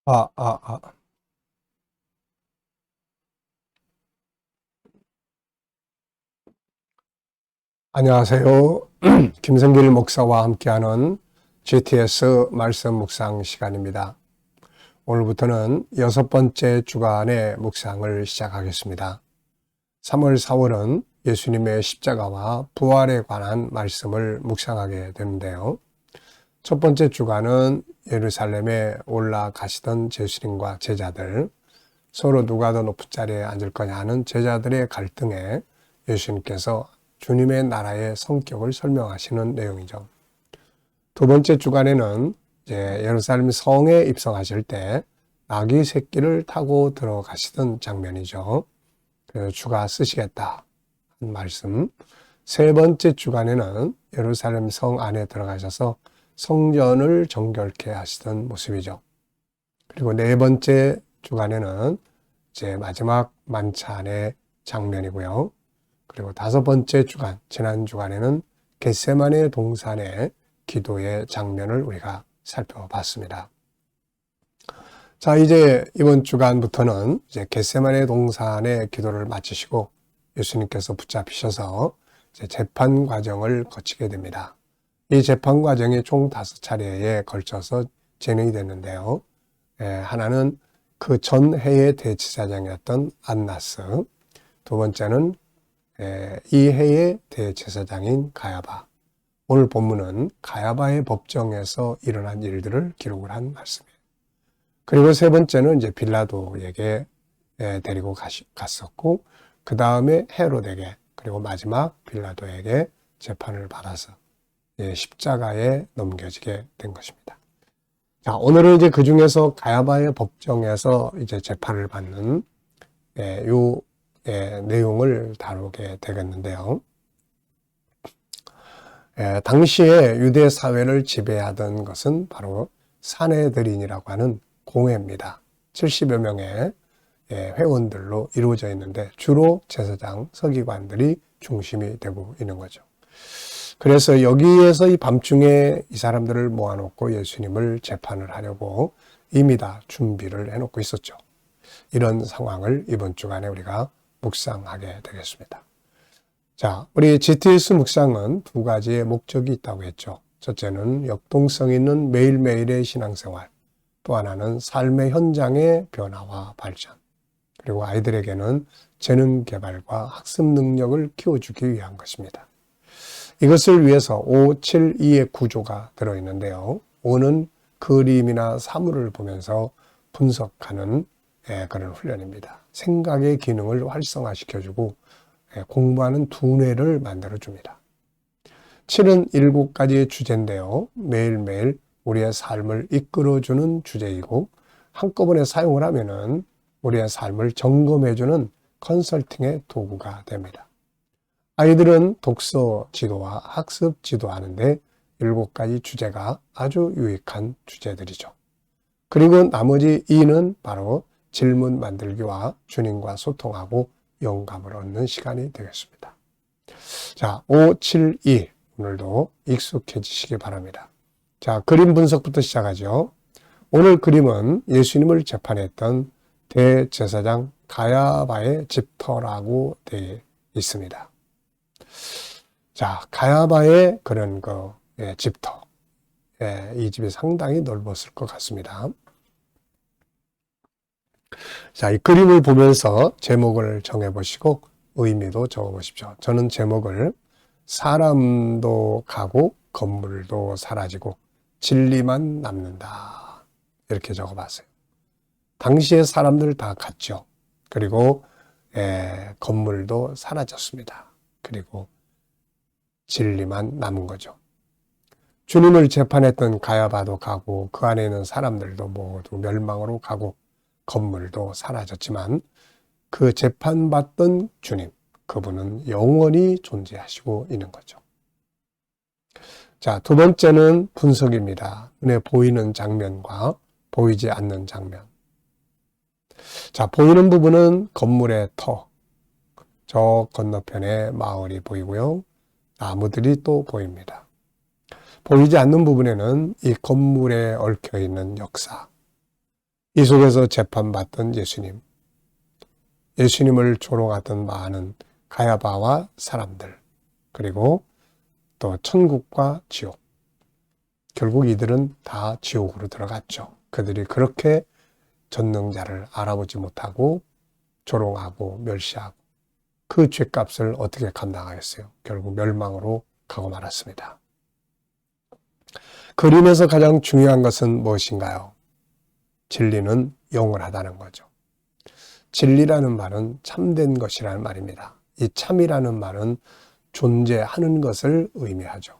아, 아, 아. 안녕하세요. 김성길 목사와 함께하는 GTS 말씀 묵상 시간입니다. 오늘부터는 6번째 주간의 묵상을 시작하겠습니다. 3월, 4월은 예수님의 십자가와 부활에 관한 말씀을 묵상하게 되는데요. 첫 번째 주간은 예루살렘에 올라가시던 예수님과 제자들, 서로 누가 더 높은 자리에 앉을 거냐 하는 제자들의 갈등에 예수님께서 주님의 나라의 성격을 설명하시는 내용이죠. 두 번째 주간에는 이제 예루살렘 성에 입성하실 때 아기 새끼를 타고 들어가시던 장면이죠. 그래서 주가 쓰시겠다 한 말씀. 세 번째 주간에는 예루살렘 성 안에 들어가셔서 성전을 정결케 하시던 모습이죠. 그리고 네 번째 주간에는 이제 마지막 만찬의 장면이고요. 그리고 다섯 번째 주간, 지난 주간에는 겟세마네 동산의 기도의 장면을 우리가 살펴봤습니다. 자, 이제 이번 주간부터는 이제 겟세마네 동산의 기도를 마치시고 예수님께서 붙잡히셔서 이제 재판 과정을 거치게 됩니다. 이 재판 과정이 총 5차례에 걸쳐서 진행이 됐는데요. 하나는 그 전 해의 대제사장이었던 안나스, 두 번째는 이 해의 대제사장인 가야바. 오늘 본문은 가야바의 법정에서 일어난 일들을 기록을 한 말씀이에요. 그리고 세 번째는 이제 빌라도에게 데리고 갔었고, 그 다음에 헤롯에게, 그리고 마지막 빌라도에게 재판을 받아서 십자가에 넘겨지게 된 것입니다. 자, 오늘은 이제 그 중에서 가야바의 법정에서 이제 재판을 받는 요 내용을 다루게 되겠는데요. 당시에 유대 사회를 지배하던 것은 바로 사내들인이라고 하는 공회입니다. 70여 명의 회원들로 이루어져 있는데 주로 제사장, 서기관들이 중심이 되고 있는 거죠. 그래서 여기에서 이 밤중에 이 사람들을 모아놓고 예수님을 재판을 하려고 이미 다 준비를 해놓고 있었죠. 이런 상황을 이번 주간에 우리가 묵상하게 되겠습니다. 자, 우리 GTS 묵상은 두 가지의 목적이 있다고 했죠. 첫째는 역동성 있는 매일매일의 신앙생활, 또 하나는 삶의 현장의 변화와 발전, 그리고 아이들에게는 재능 개발과 학습 능력을 키워주기 위한 것입니다. 이것을 위해서 5, 7, 2의 구조가 들어있는데요. 5는 그림이나 사물을 보면서 분석하는 그런 훈련입니다. 생각의 기능을 활성화시켜주고 공부하는 두뇌를 만들어줍니다. 7은 7가지의 주제인데요. 매일매일 우리의 삶을 이끌어주는 주제이고 한꺼번에 사용을 하면은 우리의 삶을 점검해주는 컨설팅의 도구가 됩니다. 아이들은 독서 지도와 학습 지도하는데 7가지 주제가 아주 유익한 주제들이죠. 그리고 나머지 2는 바로 질문 만들기와 주님과 소통하고 영감을 얻는 시간이 되겠습니다. 자, 5, 7, 2 오늘도 익숙해지시기 바랍니다. 자, 그림 분석부터 시작하죠. 오늘 그림은 예수님을 재판했던 대제사장 가야바의 집터라고 되어 있습니다. 자, 가야바의 그런 집터. 이 집이 상당히 넓었을 것 같습니다. 자, 이 그림을 보면서 제목을 정해보시고 의미도 적어보십시오. 저는 제목을 사람도 가고 건물도 사라지고 진리만 남는다. 이렇게 적어봤어요. 당시에 사람들 다 갔죠. 그리고 건물도 사라졌습니다. 그리고 진리만 남은 거죠. 주님을 재판했던 가야바도 가고 그 안에 있는 사람들도 모두 멸망으로 가고 건물도 사라졌지만 그 재판받던 주님, 그분은 영원히 존재하시고 있는 거죠. 자, 두 번째는 분석입니다. 눈에 보이는 장면과 보이지 않는 장면. 자, 보이는 부분은 건물의 터, 저 건너편에 마을이 보이고요. 나무들이 또 보입니다. 보이지 않는 부분에는 이 건물에 얽혀있는 역사, 이 속에서 재판받던 예수님, 예수님을 조롱하던 많은 가야바와 사람들, 그리고 또 천국과 지옥, 결국 이들은 다 지옥으로 들어갔죠. 그들이 그렇게 전능자를 알아보지 못하고 조롱하고 멸시하고 그 죄값을 어떻게 감당하겠어요? 결국 멸망으로 가고 말았습니다. 그림에서 가장 중요한 것은 무엇인가요? 진리는 영원하다는 거죠. 진리라는 말은 참된 것이라는 말입니다. 이 참이라는 말은 존재하는 것을 의미하죠.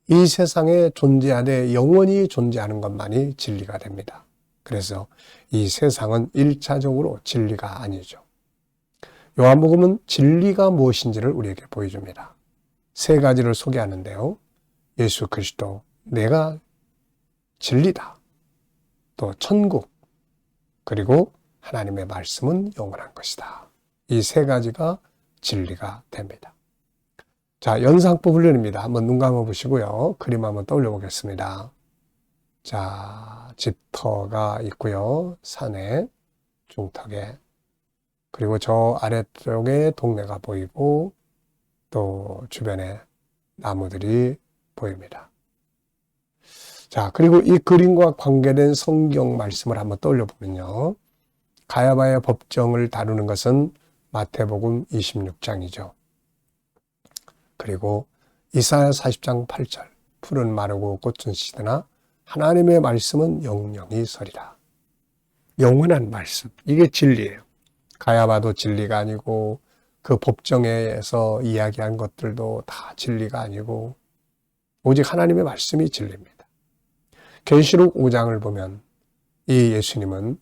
이 세상에 존재하되 영원히 존재하는 것만이 진리가 됩니다. 그래서 이 세상은 1차적으로 진리가 아니죠. 요한복음은 진리가 무엇인지를 우리에게 보여줍니다. 세 가지를 소개하는데요. 예수 그리스도, 내가 진리다. 또 천국, 그리고 하나님의 말씀은 영원한 것이다. 이 세 가지가 진리가 됩니다. 자, 연상법 훈련입니다. 한번 눈 감아 보시고요. 그림 한번 떠올려 보겠습니다. 자, 집터가 있고요. 산에, 중턱에, 그리고 저 아래쪽에 동네가 보이고 또 주변에 나무들이 보입니다. 자, 그리고 이 그림과 관계된 성경 말씀을 한번 떠올려 보면요. 가야바의 법정을 다루는 것은 마태복음 26장이죠. 그리고 이사야 40장 8절, 풀은 마르고 꽃은 시드나 하나님의 말씀은 영영이 서리라. 영원한 말씀, 이게 진리예요. 가야바도 진리가 아니고 그 법정에서 이야기한 것들도 다 진리가 아니고 오직 하나님의 말씀이 진리입니다. 계시록 5장을 보면 이 예수님은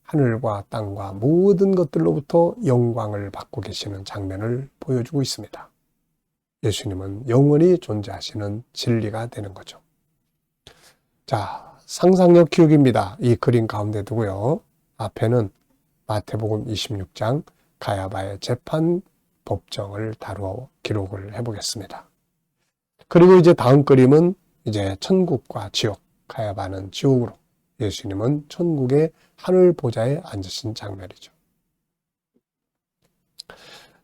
하늘과 땅과 모든 것들로부터 영광을 받고 계시는 장면을 보여주고 있습니다. 예수님은 영원히 존재하시는 진리가 되는 거죠. 자, 상상력 키우기입니다. 이 그림 가운데 두고요. 앞에는 마태복음 26장 가야바의 재판 법정을 다루어 기록을 해보겠습니다. 그리고 이제 다음 그림은 이제 천국과 지옥, 가야바는 지옥으로, 예수님은 천국의 하늘 보좌에 앉으신 장면이죠.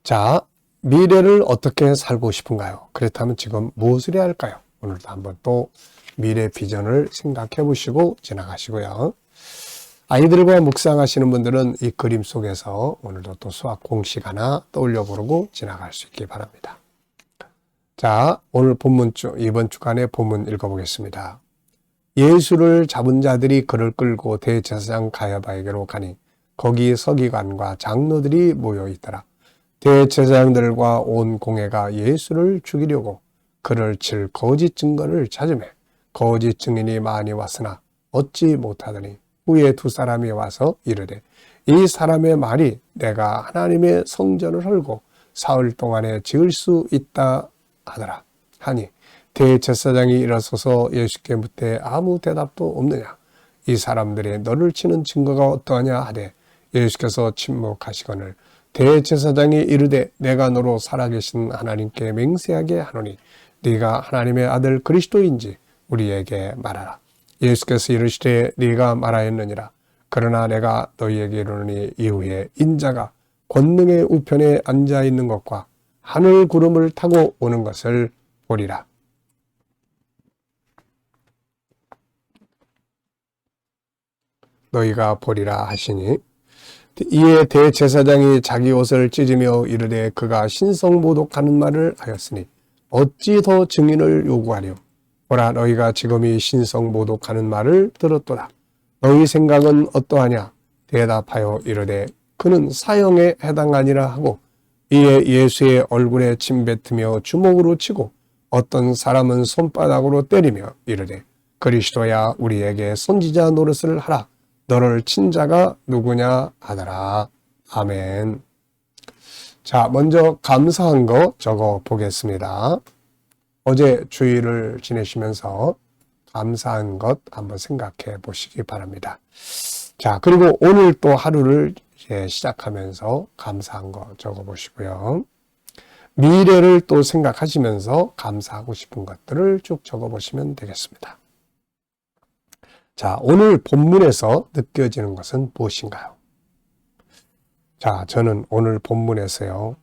자, 미래를 어떻게 살고 싶은가요? 그렇다면 지금 무엇을 해야 할까요? 오늘도 한번 또 미래 비전을 생각해 보시고 지나가시고요. 아이들과 묵상하시는 분들은 이 그림 속에서 오늘도 또 수학 공식 하나 떠올려 보고 지나갈 수 있기 바랍니다. 자, 오늘 이번 주간의 본문 읽어보겠습니다. 예수를 잡은 자들이 그를 끌고 대제사장 가야바에게로 가니 거기 서기관과 장로들이 모여 있더라. 대제사장들과 온 공회가 예수를 죽이려고 그를 칠 거짓 증거를 찾으매 거짓 증인이 많이 왔으나 얻지 못하더니 후에 두 사람이 와서 이르되 이 사람의 말이 내가 하나님의 성전을 헐고 사흘 동안에 지을 수 있다 하더라 하니 대제사장이 일어서서 예수께 묻되 아무 대답도 없느냐 이 사람들이 너를 치는 증거가 어떠하냐 하되 예수께서 침묵하시거늘 대제사장이 이르되 내가 너로 살아계신 하나님께 맹세하게 하노니 네가 하나님의 아들 그리스도인지 우리에게 말하라. 예수께서 이르시되 네가 말하였느니라. 그러나 내가 너희에게 이르노니 이후에 인자가 권능의 우편에 앉아있는 것과 하늘 구름을 타고 오는 것을 보리라. 너희가 보리라 하시니 이에 대제사장이 자기 옷을 찢으며 이르되 그가 신성모독하는 말을 하였으니 어찌 더 증인을 요구하려? 보라 너희가 지금이 신성모독하는 말을 들었도다. 너희 생각은 어떠하냐? 대답하여 이르되 그는 사형에 해당하니라 하고 이에 예수의 얼굴에 침뱉으며 주먹으로 치고 어떤 사람은 손바닥으로 때리며 이르되 그리스도야 우리에게 선지자 노릇을 하라. 너를 친 자가 누구냐 하더라. 아멘. 자, 먼저 감사한 거 적어 보겠습니다. 어제 주일을 지내시면서 감사한 것 한번 생각해 보시기 바랍니다. 자, 그리고 오늘 또 하루를 이제 시작하면서 감사한 거 적어 보시고요. 미래를 또 생각하시면서 감사하고 싶은 것들을 쭉 적어 보시면 되겠습니다. 자, 오늘 본문에서 느껴지는 것은 무엇인가요? 자, 저는 오늘 본문에서요,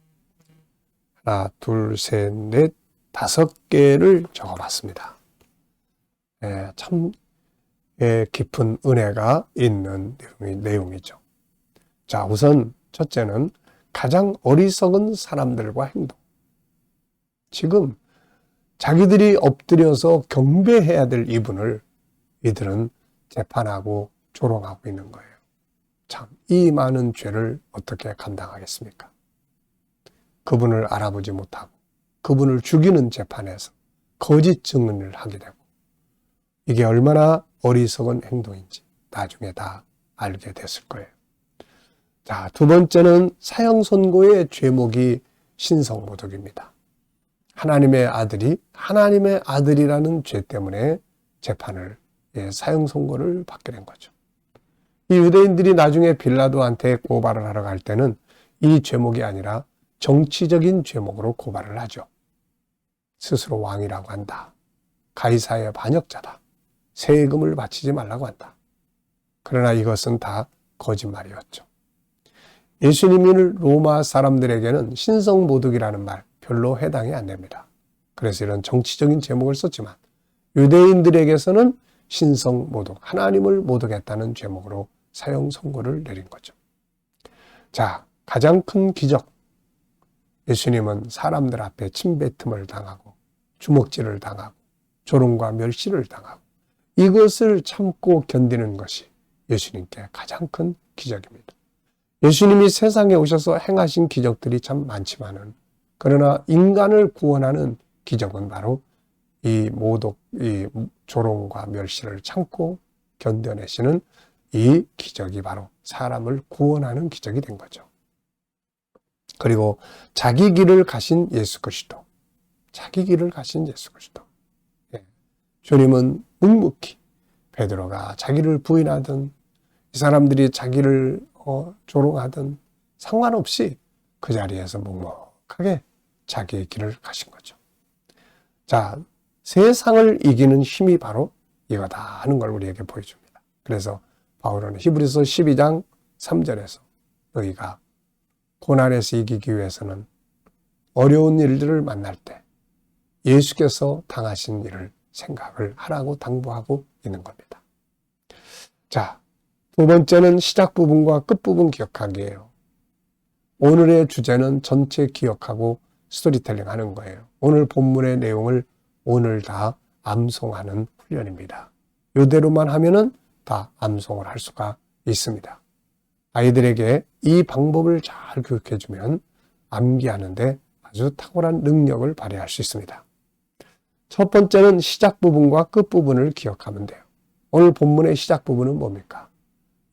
하나, 둘, 셋, 넷, 5개를 적어봤습니다. 참 깊은 은혜가 있는 내용이죠. 자, 우선 첫째는 가장 어리석은 사람들과 행동. 지금 자기들이 엎드려서 경배해야 될 이분을 이들은 재판하고 조롱하고 있는 거예요. 참, 이 많은 죄를 어떻게 감당하겠습니까? 그분을 알아보지 못하고 그분을 죽이는 재판에서 거짓 증언을 하게 되고, 이게 얼마나 어리석은 행동인지 나중에 다 알게 됐을 거예요. 자, 두 번째는 사형 선고의 죄목이 신성모독입니다. 하나님의 아들이 하나님의 아들이라는 죄 때문에 재판을, 사형 선고를 받게 된 거죠. 이 유대인들이 나중에 빌라도한테 고발을 하러 갈 때는 이 죄목이 아니라 정치적인 죄목으로 고발을 하죠. 스스로 왕이라고 한다. 가이사의 반역자다. 세금을 바치지 말라고 한다. 그러나 이것은 다 거짓말이었죠. 예수님을 로마 사람들에게는 신성모독이라는 말 별로 해당이 안 됩니다. 그래서 이런 정치적인 제목을 썼지만 유대인들에게서는 신성모독, 하나님을 모독했다는 제목으로 사형 선고를 내린 거죠. 자, 가장 큰 기적. 예수님은 사람들 앞에 침뱉음을 당하고 주먹질을 당하고 조롱과 멸시를 당하고 이것을 참고 견디는 것이 예수님께 가장 큰 기적입니다. 예수님이 세상에 오셔서 행하신 기적들이 참 많지만은, 그러나 인간을 구원하는 기적은 바로 이 모독, 이 조롱과 멸시를 참고 견뎌내시는 이 기적이 바로 사람을 구원하는 기적이 된 거죠. 그리고 자기 길을 가신 예수 그리스도, 자기 길을 가신 예수 그리스도. 주님은 묵묵히 베드로가 자기를 부인하든 이 사람들이 자기를 조롱하든 상관없이 그 자리에서 묵묵하게 자기의 길을 가신 거죠. 자, 세상을 이기는 힘이 바로 이거다 하는 걸 우리에게 보여줍니다. 그래서 바울은 히브리서 12장 3절에서 너희가 고난에서 이기기 위해서는 어려운 일들을 만날 때 예수께서 당하신 일을 생각을 하라고 당부하고 있는 겁니다. 자, 두 번째는 시작 부분과 끝 부분 기억하기예요. 오늘의 주제는 전체 기억하고 스토리텔링 하는 거예요. 오늘 본문의 내용을 오늘 다 암송하는 훈련입니다. 이대로만 하면은 다 암송을 할 수가 있습니다. 아이들에게 이 방법을 잘 교육해주면 암기하는데 아주 탁월한 능력을 발휘할 수 있습니다. 첫 번째는 시작 부분과 끝 부분을 기억하면 돼요. 오늘 본문의 시작 부분은 뭡니까?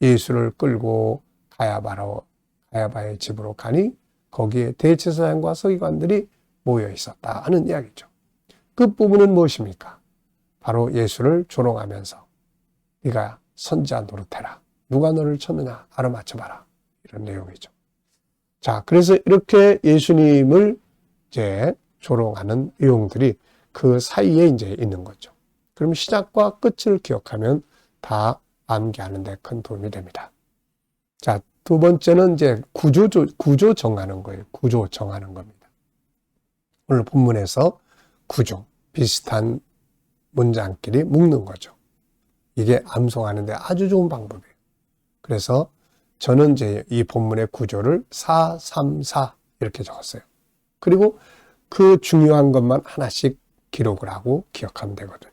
예수를 끌고 가야바의 집으로 가니 거기에 대제사장과 서기관들이 모여 있었다 하는 이야기죠. 끝 부분은 무엇입니까? 바로 예수를 조롱하면서 네가 선지자 노릇해라. 누가 너를 쳤느냐? 알아맞혀봐라. 이런 내용이죠. 자, 그래서 이렇게 예수님을 이제 조롱하는 내용들이 그 사이에 이제 있는 거죠. 그럼 시작과 끝을 기억하면 다 암기하는 데 큰 도움이 됩니다. 자, 두 번째는 이제 구조 정하는 거예요. 구조 정하는 겁니다. 오늘 본문에서 구조, 비슷한 문장끼리 묶는 거죠. 이게 암송하는데 아주 좋은 방법이에요. 그래서 저는 이제 이 본문의 구조를 4, 3, 4 이렇게 적었어요. 그리고 그 중요한 것만 하나씩 기록을 하고 기억하면 되거든요.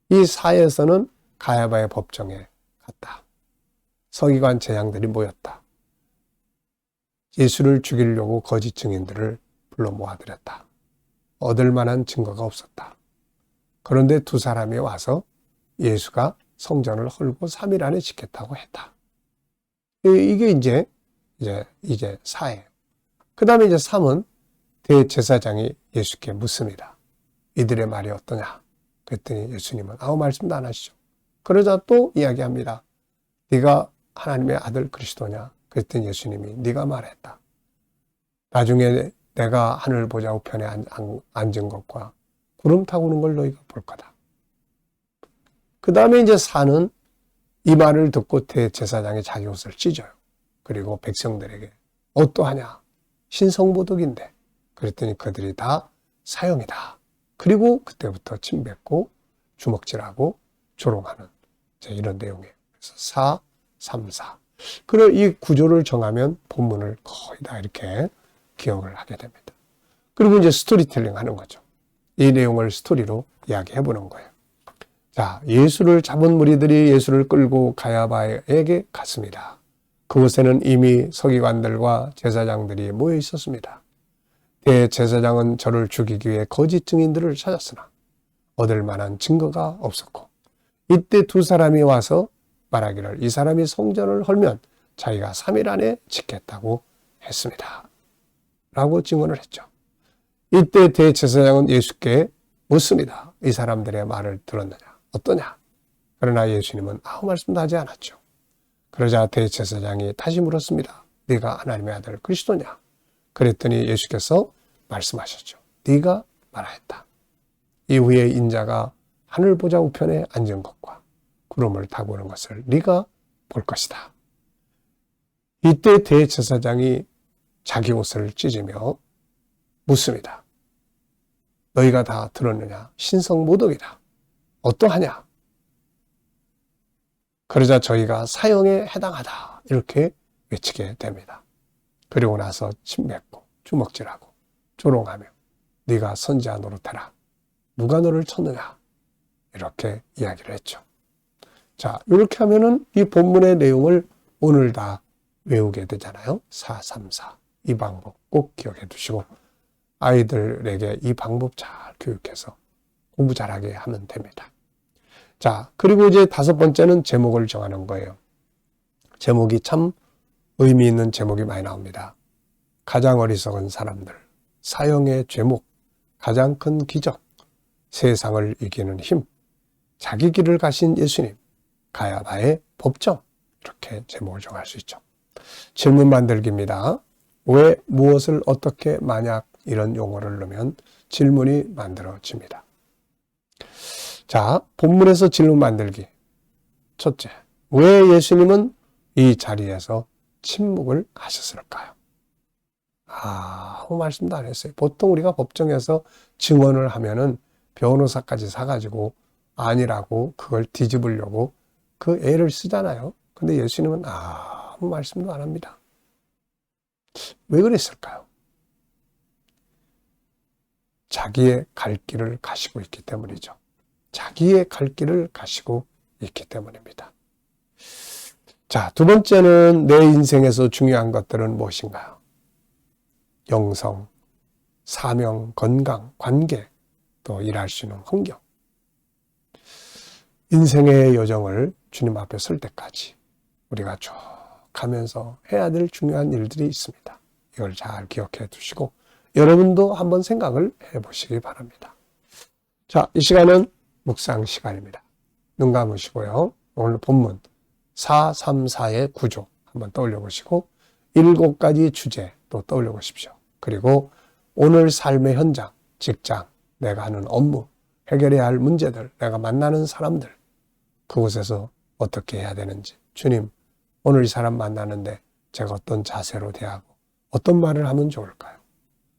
이 4에서는 가야바의 법정에 갔다. 서기관 제장들이 모였다. 예수를 죽이려고 거짓 증인들을 불러 모아들였다. 얻을 만한 증거가 없었다. 그런데 두 사람이 와서 예수가 성전을 헐고 3일 안에 짓겠다고 했다. 이게 이제 4예요. 그 다음에 이제 3은 대제사장이 예수께 묻습니다. 이들의 말이 어떠냐? 그랬더니 예수님은 아무 말씀도 안 하시죠. 그러자 또 이야기합니다. 네가 하나님의 아들 그리스도냐? 그랬더니 예수님이 네가 말했다. 나중에 내가 하늘 보좌 우편에 앉은 것과 구름 타고 오는 걸 너희가 볼 거다. 그 다음에 이제 4는 이 말을 듣고 대제사장이 자기 옷을 찢어요. 그리고 백성들에게 어떠하냐? 신성모독인데. 그랬더니 그들이 다 사형이다. 그리고 그때부터 침뱉고 주먹질하고 조롱하는 이런 내용이에요. 그래서 4, 3, 4. 그럼 이 구조를 정하면 본문을 거의 다 이렇게 기억을 하게 됩니다. 그리고 이제 스토리텔링 하는 거죠. 이 내용을 스토리로 이야기해 보는 거예요. 자, 예수를 잡은 무리들이 예수를 끌고 가야바에게 갔습니다. 그곳에는 이미 서기관들과 제사장들이 모여 있었습니다. 대제사장은 저를 죽이기 위해 거짓 증인들을 찾았으나 얻을 만한 증거가 없었고, 이때 두 사람이 와서 말하기를 이 사람이 성전을 헐면 자기가 3일 안에 짓겠다고 했습니다. 라고 증언을 했죠. 이때 대제사장은 예수께 묻습니다. 이 사람들의 말을 들었느냐? 어떠냐? 그러나 예수님은 아무 말씀도 하지 않았죠. 그러자 대제사장이 다시 물었습니다. 네가 하나님의 아들 그리스도냐? 그랬더니 예수께서 말씀하셨죠. 네가 말하였다. 이후에 인자가 하늘 보좌 우편에 앉은 것과 구름을 타고 오는 것을 네가 볼 것이다. 이때 대제사장이 자기 옷을 찢으며 묻습니다. 너희가 다 들었느냐? 신성모독이다. 어떠하냐? 그러자 저희가 사형에 해당하다. 이렇게 외치게 됩니다. 그리고 나서 침뱉고 주먹질하고 조롱하며 네가 선지자 노릇해라. 누가 너를 쳤느냐? 이렇게 이야기를 했죠. 자, 이렇게 하면은 이 본문의 내용을 오늘 다 외우게 되잖아요. 4, 3, 4. 이 방법 꼭 기억해 두시고 아이들에게 이 방법 잘 교육해서 공부 잘하게 하면 됩니다. 자, 그리고 이제 5번째는 제목을 정하는 거예요. 제목이 참 의미 있는 제목이 많이 나옵니다. 가장 어리석은 사람들, 사형의 죄목, 가장 큰 기적, 세상을 이기는 힘, 자기 길을 가신 예수님, 가야바의 법정, 이렇게 제목을 정할 수 있죠. 질문 만들기입니다. 왜, 무엇을, 어떻게, 만약 이런 용어를 넣으면 질문이 만들어집니다. 자, 본문에서 질문 만들기. 첫째, 왜 예수님은 이 자리에서 침묵을 하셨을까요? 아무 말씀도 안 했어요. 보통 우리가 법정에서 증언을 하면은 변호사까지 사가지고 아니라고 그걸 뒤집으려고 그 애를 쓰잖아요. 근데 예수님은 아무 말씀도 안 합니다. 왜 그랬을까요? 자기의 갈 길을 가시고 있기 때문이죠. 자기의 갈 길을 가시고 있기 때문입니다. 자, 두 번째는 내 인생에서 중요한 것들은 무엇인가요? 영성, 사명, 건강, 관계, 또 일할 수 있는 환경. 인생의 여정을 주님 앞에 설 때까지 우리가 쭉 가면서 해야 될 중요한 일들이 있습니다. 이걸 잘 기억해 두시고 여러분도 한번 생각을 해보시기 바랍니다. 자, 이 시간은 묵상 시간입니다. 눈 감으시고요. 오늘 본문 4, 3, 4의 구조 한번 떠올려 보시고 7가지 주제 또 떠올려 보십시오. 그리고 오늘 삶의 현장, 직장, 내가 하는 업무, 해결해야 할 문제들, 내가 만나는 사람들, 그곳에서 어떻게 해야 되는지. 주님, 오늘 이 사람 만나는데 제가 어떤 자세로 대하고 어떤 말을 하면 좋을까요?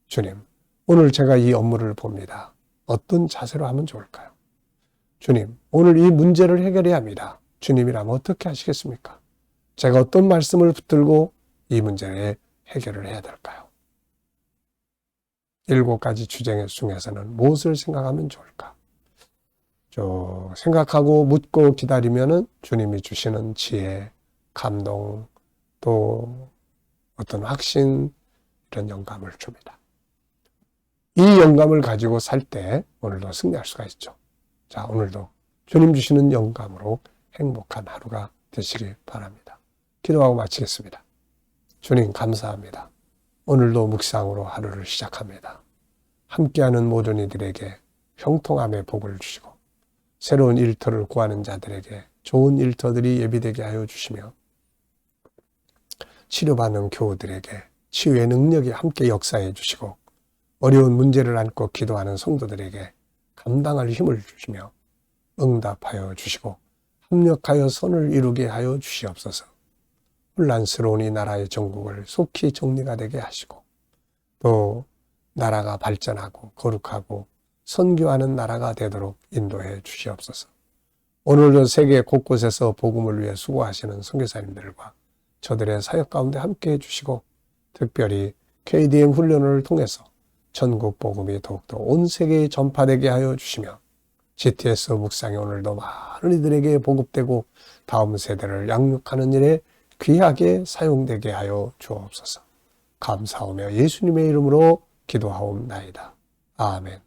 주님, 오늘 제가 이 업무를 봅니다. 어떤 자세로 하면 좋을까요? 주님, 오늘 이 문제를 해결해야 합니다. 주님이라면 어떻게 하시겠습니까? 제가 어떤 말씀을 붙들고 이 문제를 해결을 해야 될까요? 7가지 주제 중에서는 무엇을 생각하면 좋을까? 생각하고 묻고 기다리면은 주님이 주시는 지혜, 감동, 또 어떤 확신, 이런 영감을 줍니다. 이 영감을 가지고 살 때 오늘도 승리할 수가 있죠. 자, 오늘도 주님 주시는 영감으로 행복한 하루가 되시길 바랍니다. 기도하고 마치겠습니다. 주님 감사합니다. 오늘도 묵상으로 하루를 시작합니다. 함께하는 모든 이들에게 형통함의 복을 주시고 새로운 일터를 구하는 자들에게 좋은 일터들이 예비되게 하여 주시며 치료받는 교우들에게 치유의 능력이 함께 역사해 주시고 어려운 문제를 안고 기도하는 성도들에게 감당할 힘을 주시며 응답하여 주시고 협력하여 선을 이루게 하여 주시옵소서. 혼란스러운 이 나라의 정국을 속히 정리가 되게 하시고 또 나라가 발전하고 거룩하고 선교하는 나라가 되도록 인도해 주시옵소서. 오늘도 세계 곳곳에서 복음을 위해 수고하시는 선교사님들과 저들의 사역 가운데 함께 해주시고 특별히 KDM 훈련을 통해서 전국 복음이 더욱더 온 세계에 전파되게 하여 주시며 GTS 묵상이 오늘도 많은 이들에게 보급되고 다음 세대를 양육하는 일에 귀하게 사용되게 하여 주옵소서. 감사하며 예수님의 이름으로 기도하옵나이다. 아멘.